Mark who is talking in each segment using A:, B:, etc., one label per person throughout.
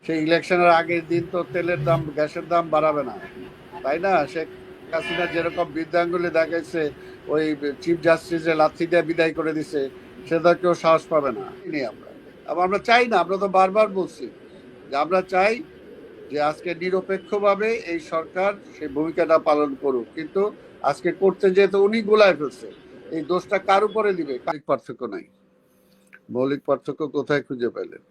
A: সেই ইলেকশনের আগের দিন তো তেলের দাম গ্যাসের দাম বাড়াবে না, তাই না? শেখ হাসিনা যেরকম বৃদ্ধাঙ্গুলি দেখাইছে, ওই চিফ জাস্টিসের লাথি দিয়ে বিদায় করে দিছে, সেটা কেউ সাহস পাবে না। আমরা আমরা চাই না, আমরা তো বারবার বলছি যে আমরা চাই যে আজকে নিরপেক্ষভাবে এই সরকার সেই ভূমিকাটা পালন করুক, কিন্তু আজকে করতে যেহেতু উনি গোলায় ফেলছে, এই দোষটা কার উপরে দিবে? মৌলিক পার্থক্য নাই। মৌলিক পার্থক্য কোথায় খুঁজে পেলেন?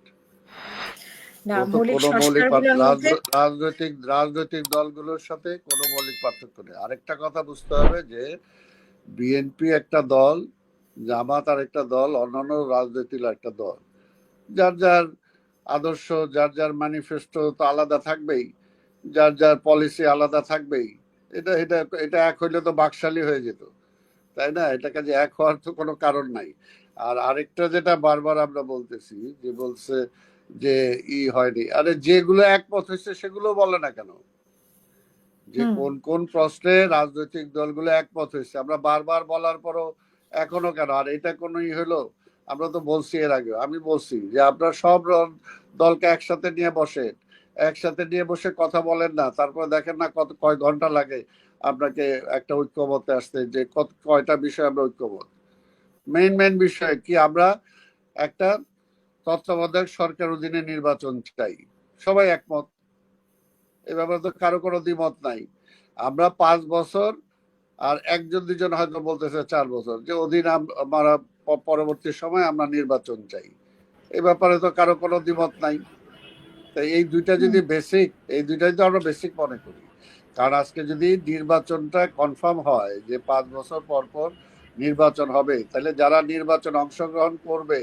A: রাজনৈতিক দলগুলোর সাথে কোনো মৌলিক পার্থক্য নেই। আরেকটা কথা বুঝতে হবে যে বিএনপি একটা দল, জামাত আর একটা দল, অন্যান্য রাজনৈতিক একটা দল, যার যার আদর্শ, যার যার ম্যানিফেস্টো তো আলাদা থাকবেই, যার যার পলিসি আলাদা থাকবেই। এটা এটা এটা এক হইলে তো বাকশালী হয়ে যেত, তাই না? এটা কাজে এক হওয়ার তো কোনো কারণ নাই। আর আরেকটা যেটা বারবার আমরা বলতেছি, যে বলছে যে হয়নি, আরে যেগুলো একমত হয়েছে সেগুলো বলে না কেন? যে কোন কোন প্রশ্নে রাজনৈতিক দলগুলো একমত হয়েছে, আমরা বারবার বলার পরও এখনো কেন? আর এটা কোনো হলো? আমরা তো বলছি এর আগে, আমি বলছি যে আপনারা সব দলকে একসাথে নিয়ে বসেন, একসাথে নিয়ে বসে কথা বলেন না, তারপরে দেখেন না কয় ঘন্টা লাগে আপনাকে একটা ঐক্যমতে আসতে, যে কয়টা বিষয় আমরা ঐক্যমত। মেইন বিষয় কি? আমরা একটা তত্ত্বাবধায়ক সরকার অধীনে নির্বাচন চাই, সবাই একমত, এ ব্যাপারে তো কারো কোনো দ্বিমত নাই। আমরা 5 বছর, আর একজন দুজন হয়তো বলতেছে 4 বছর, যে অধীন আমরা পরবর্তী সময় আমরা নির্বাচন চাই, এই ব্যাপারে তো কারো কোনো দ্বিমত নাই। তাই এই দুইটা যদি বেসিক, এই দুইটাই তো আমরা বেসিক মনে করি। কারণ আজকে যদি নির্বাচনটা কনফার্ম হয় যে 5 বছর পর পর নির্বাচন হবে, তাহলে যারা নির্বাচন অংশগ্রহণ করবে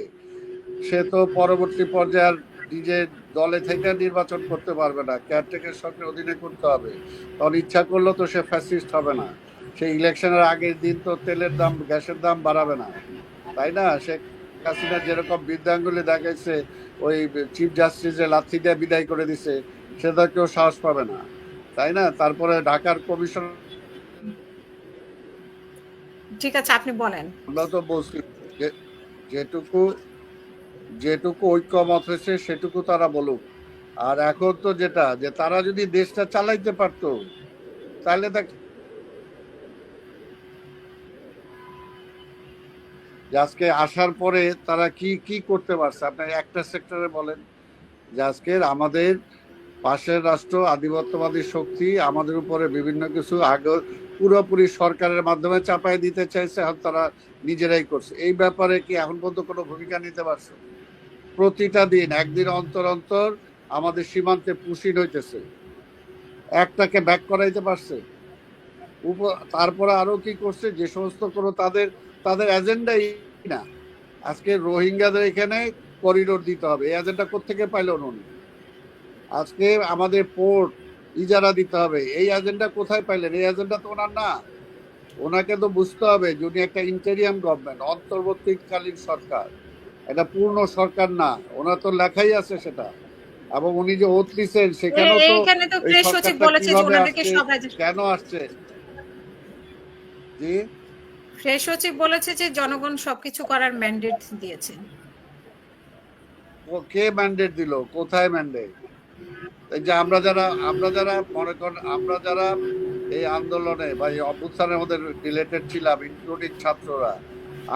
A: সে তো পরবর্তী পর্যায়ে আর নিজের দলে থেকে নির্বাচন করতে পারবে না, কেয়ারটেকার সরকারের অধীনে করতে হবে। তখন ইচ্ছা করলেও তো সে ফ্যাসিস্ট হবে না, সেই ইলেকশনের আগের দিন তো তেলের দাম গ্যাসের দাম বাড়াবে না, তাই না? শেখ হাসিনা যেরকম বৃদ্ধাঙ্গুলি দেখাইছে, ওই চিফ জাস্টিসের লাথি দিয়ে বিদায় করে দিছে, সেটা কেউ সাহস পাবে না, তাই না? তারপরে ঢাকার কমিশন,
B: ঠিক আছে আপনি বলেন।
A: আমরা তো বলছি যেটুকু যেটুকু ঐক্যমত হয়েছে সেটুকু তারা বলুক। আর এখন তো যেটা, যে তারা যদি দেশটা চালাইতে পারতো, তাহলে আজকে আসার পরে তারা কি কি করতে পারছে? আপনার একটা সেক্টরে বলেন যে আজকের আমাদের পাশের রাষ্ট্র আধিপত্যবাদী শক্তি আমাদের উপরে বিভিন্ন কিছু আগে পুরোপুরি সরকারের মাধ্যমে চাপাই দিতে চাইছে, এখন তারা নিজেরাই করছে। এই ব্যাপারে কি এখন পর্যন্ত কোনো ভূমিকা নিতে পারছে? প্রতিটা দিন, একদিন অন্তর অন্তর আমাদের সীমান্তে পুশিন হইতেছে, একটাকে ব্যাক করাইতে পারছে? তারপরে আরো কি করছে, যে সমস্ত কোনো তাদের তাদের এজেন্ডাই না। আজকে রোহিঙ্গাদের এখানে করিডোর দিতে হবে, এই এজেন্ডা কোত্থেকে পাইল উনি? আজকে আমাদের পোর্ট ইজারা দিতে হবে, এই এজেন্ডা কোথায় পাইলেন? এই এজেন্ডা তো ওনার না। ওনাকে তো বুঝতে হবে যে উনি একটা ইন্টেরিয়াম গভর্নমেন্ট, অন্তর্বর্তীকালীন সরকার, এটা পূর্ণ সরকার না। ওনার তো লেখাই আছে সেটা, এবং উনি যে ওথ দিচ্ছেন সেখানেও তো এই সরকারটা কিভাবে আসছে, কেন আসছে। জি,
B: প্রেস সচিব বলেছে যে জনগণ সবকিছু করার ম্যান্ডেট দিয়েছে।
A: কে ম্যান্ডেট দিল? কোথায় ম্যান্ডেট? এই যে আমরা যারা মনে করেন, আমরা যারা এই আন্দোলনে বা এই অভ্যুত্থানের মধ্যে রিলেটেড ছিলাম, ইনক্লুডিং ছাত্ররা,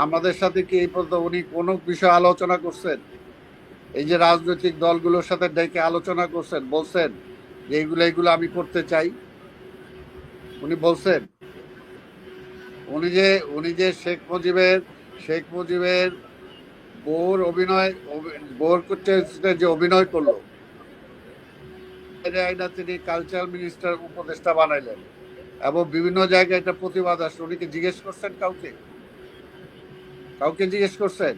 A: আমাদের সাথে কি এই পর্যন্ত উনি কোনো বিষয় আলোচনা করছেন? এই যে রাজনৈতিক দলগুলোর সাথে ডেকে আলোচনা করছেন, বলছেন যে এইগুলো আমি করতে চাই? উনি বলছেন? উনি যে শেখ মুজিবের বোর করতে যে অভিনয় করলো, তিনি কালচারাল মিনিস্টার উপদেষ্টা বানাইলেন, এবং বিভিন্ন জায়গায় এটা প্রতিবাদ আসছে। উনি কি জিজ্ঞেস করছেন কাউকে জিজ্ঞেস করছেন?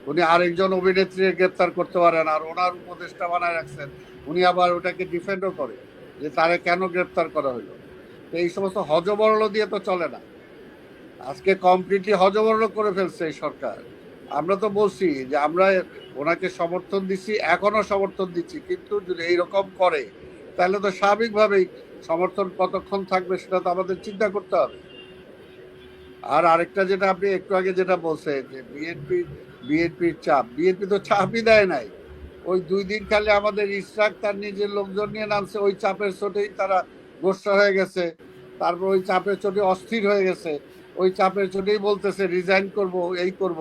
A: উনি আরেকজন অভিনেত্রী গ্রেপ্তার করতে পারেন, আর ওনার উপদেষ্টা বানায় রাখছেন, উনি আবার ওটাকে ডিফেন্ডও করে যে তারে কেন গ্রেপ্তার করা হলো। তো এই সমস্ত হজবরল দিয়ে তো চলে না। আজকে কমপ্লিটলি হজবরল করে ফেলছে এই সরকার। আমরা তো বলছি যে আমরা ওনাকে সমর্থন দিচ্ছি, এখনো সমর্থন দিচ্ছি, কিন্তু যদি এইরকম করে তাহলে তো স্বাভাবিকভাবেই সমর্থন কতক্ষণ থাকবে সেটা তো আমাদের চিন্তা করতে হবে। আর আরেকটা যেটা আপনি একটু আগে যেটা বলছেন যে বিএনপির চাপ, বিএনপি তো চাপই দেয় নাই। ওই 2 দিন খালি আমাদের ইশরাক তার নিজের লোকজন নিয়ে নামছে, ওই চাপের চোটেই তারা গোসা হয়ে গেছে। তারপর ওই চাপের চোটে অস্থির হয়ে গেছে, ওই চাপের চোটেই বলতেছে রিজাইন করব, এই করব।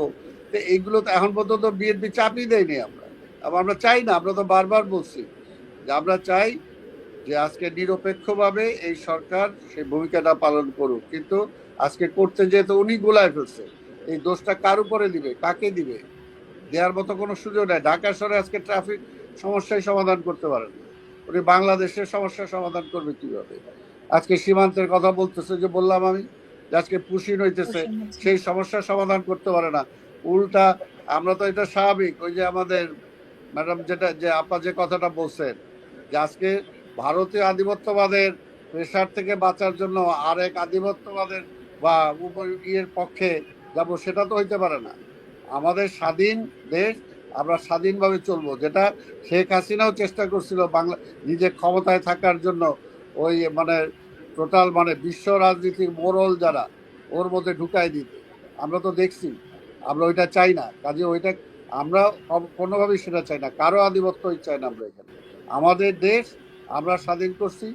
A: তো এইগুলো তো এখন পর্যন্ত বিএনপি চাপই দেয়নি। আমরা চাই না, আমরা তো বারবার বলছি যে আমরা চাই যে আজকে নিরপেক্ষভাবে এই সরকার সেই ভূমিকাটা পালন করুক, কিন্তু আজকে করতে যেহেতু উনি গোলায় ফেলছে, এই দোষটা কার উপরে দিবে, কাকে দিবে? দেওয়ার মতো কোনো সুযোগ নেই। ঢাকা শহরে আজকে ট্রাফিক সমস্যায় সমাধান করতে পারেন না, উনি বাংলাদেশের সমস্যার সমাধান করবে কিভাবে? আজকে সীমান্তের কথা বলতেছে, যে বললাম আমি যে আজকে পুশিন হইতেছে, সেই সমস্যার সমাধান করতে পারে না। উল্টা আমরা তো এটা স্বাভাবিক, ওই যে আমাদের ম্যাডাম যেটা যে আপা যে কথাটা বলছেন যে আজকে ভারতীয় আধিপত্যবাদের প্রেশার থেকে বাঁচার জন্য আরেক আধিপত্যবাদের বা ইয়ের পক্ষে যাব, সেটা তো হইতে পারে না। আমাদের স্বাধীন দেশ, আমরা স্বাধীনভাবে চলবো, যেটা শেখ হাসিনাও চেষ্টা করছিল বাংলা নিজে ক্ষমতায় থাকার জন্য। ওই মানে টোটাল মানে বিশ্ব রাজনীতির মোড়ল যারা, ওর মধ্যে ঢুকাই দিতে। আমরা তো দেখছি, আমরা ওইটা চাই না। কাজে ওইটা আমরা কোনোভাবেই সেটা চাই না, কারো আধিপত্য চাই না আমরা এখানে। আমাদের দেশ আমরা স্বাধীন করছি,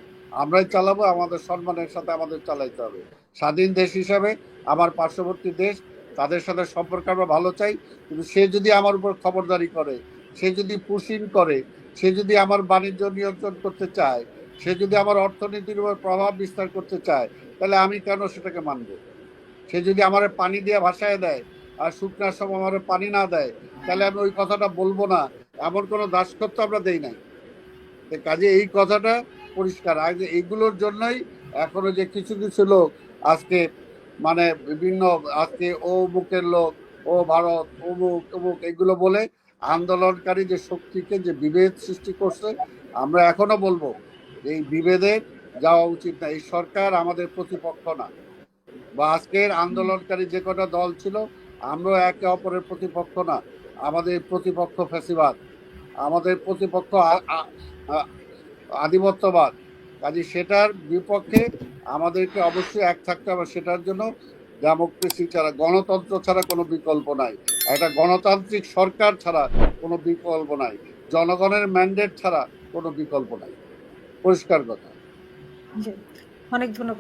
A: আমরাই চালাবো, আমাদের সম্মানের সাথে আমাদের চালাইতে হবে। স্বাধীন দেশ হিসাবে আমার পার্শ্ববর্তী দেশ, তাদের সাথে সম্পর্ক আমরা ভালো চাই, কিন্তু সে যদি আমার উপর খবরদারি করে, সে যদি পুশিং করে, সে যদি আমার বাণিজ্য নিয়ন্ত্রণ করতে চায়, সে যদি আমার অর্থনীতির উপর প্রভাব বিস্তার করতে চায়, তাহলে আমি কেন সেটাকে মানব? সে যদি আমার পানি দিয়ে ভাসায় দেয় আর শুকনার সময় আমার পানি না দেয়, তাহলে আমি ওই কথাটা বলবো না। এমন কোনো দাসত্ব আমরা দেই নাই। কাজে এই কথাটা পরিষ্কার। আগে এইগুলোর জন্যই এখনো যে কিছু কিছু লোক আজকে মানে বিভিন্ন আজকে ও মুখের লোক, ও ভারত, অমুক অমুক এগুলো বলে আন্দোলনকারী যে শক্তিকে যে বিভেদ সৃষ্টি করছে, আমরা এখনো বলবো এই বিভেদে যাওয়া উচিত না। এই সরকার আমাদের প্রতিপক্ষ না, বা আজকের আন্দোলনকারী যে কটা দল ছিল, আমরা একে অপরের প্রতিপক্ষ না। আমাদের প্রতিপক্ষ ফ্যাসিবাদ, আমাদের প্রতিপক্ষ আধিপত্যবাদ। কাজে সেটার বিপক্ষে আমাদেরকে অবশ্যই এক থাকতে হবে। সেটার জন্য ডেমোক্রেসি ছাড়া, গণতন্ত্র ছাড়া কোনো বিকল্প নাই, একটা গণতান্ত্রিক সরকার ছাড়া কোনো বিকল্প নাই, জনগণের ম্যান্ডেট ছাড়া কোনো বিকল্প নাই। পরিষ্কার কথা।
B: অনেক ধন্যবাদ।